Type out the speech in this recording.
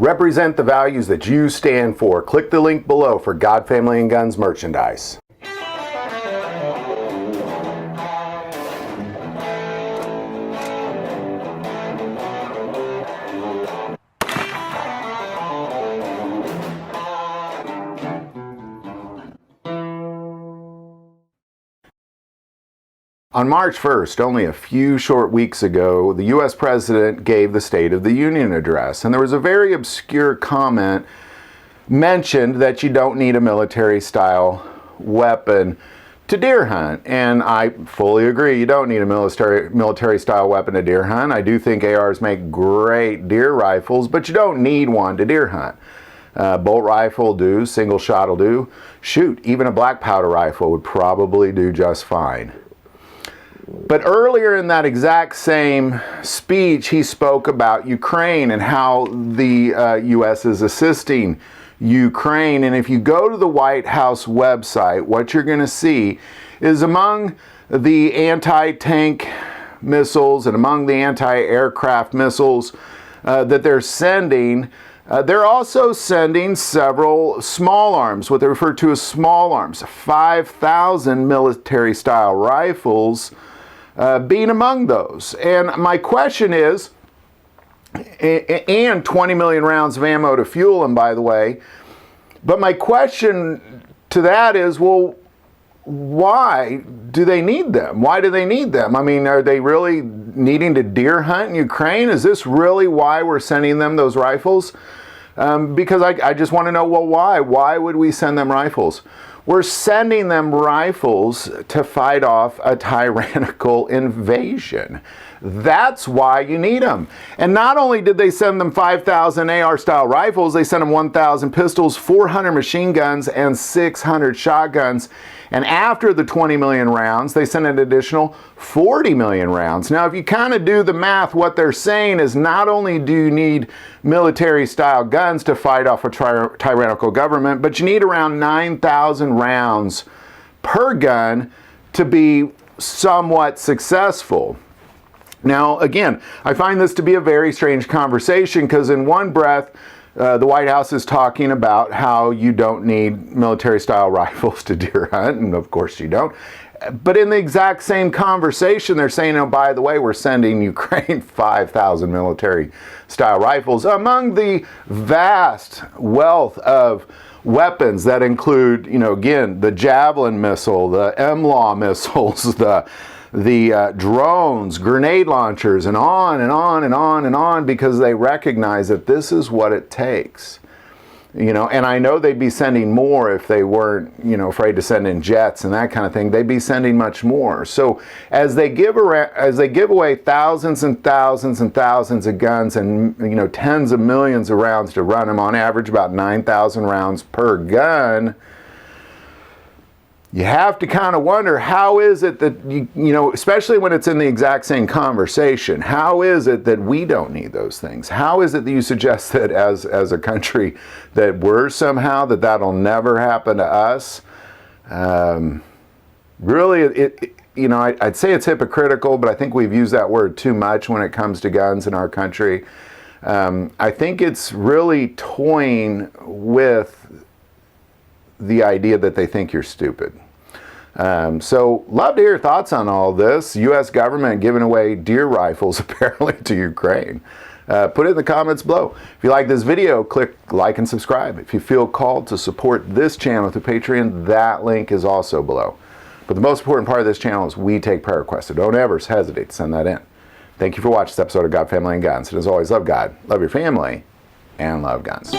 represent the values that you stand for. Click the link below for God, Family, and Guns merchandise. On March 1st, only a few short weeks ago, the U.S. President gave the State of the Union address, and there was a very obscure comment mentioned that you don't need a military-style weapon to deer hunt, and I fully agree. You don't need a military-style weapon to deer hunt. I do think ARs make great deer rifles, but you don't need one to deer hunt. Bolt rifle will do, single shot will do. Shoot, even a black powder rifle would probably do just fine. But earlier in that exact same speech, he spoke about Ukraine and how the U.S. is assisting Ukraine. And if you go to the White House website, what you're going to see is among the anti-tank missiles and among the anti-aircraft missiles that they're sending, they're also sending several small arms, what they refer to as small arms, 5,000 military-style rifles being among those. And my question is, and 20 million rounds of ammo to fuel them, by the way, but my question to that is, well, why do they need them? Why do they need them? I mean, are they really needing to deer hunt in Ukraine? Is this really why we're sending them those rifles? Because I just want to know, well, why? Why would we send them rifles? We're sending them rifles to fight off a tyrannical invasion. That's why you need them. And not only did they send them 5,000 AR-style rifles, they sent them 1,000 pistols, 400 machine guns, and 600 shotguns. And after the 20 million rounds, they sent an additional 40 million rounds. Now, if you kind of do the math, what they're saying is not only do you need military-style guns to fight off a tyrannical government, but you need around 9,000 rounds per gun to be somewhat successful. Now, again, I find this to be a very strange conversation because in one breath, the White House is talking about how you don't need military-style rifles to deer hunt, and of course you don't. But in the exact same conversation, they're saying, oh, by the way, we're sending Ukraine 5,000 military-style rifles. Among the vast wealth of weapons that include, again, the Javelin missile, the MLAW missiles, the drones, grenade launchers, and on and on and on and on, because they recognize that this is what it takes. And I know they'd be sending more if they weren't, afraid to send in jets and that kind of thing. They'd be sending much more. So as they give away thousands and thousands and thousands of guns and, tens of millions of rounds to run them, on average about 9,000 rounds per gun, you have to kind of wonder, how is it that, especially when it's in the exact same conversation, how is it that we don't need those things? How is it that you suggest that as a country that we're somehow, that'll never happen to us? Really, I'd say it's hypocritical, but I think we've used that word too much when it comes to guns in our country. I think it's really toying with the idea that they think you're stupid. So love to hear your thoughts on all this. U.S. government giving away deer rifles apparently to Ukraine. Put it in the comments below. If you like this video, click like and subscribe. If you feel called to support this channel through Patreon, that link is also below. But the most important part of this channel is we take prayer requests, so don't ever hesitate to send that in. Thank you for watching this episode of God, Family, and Guns. And as always, love God, love your family, and love guns.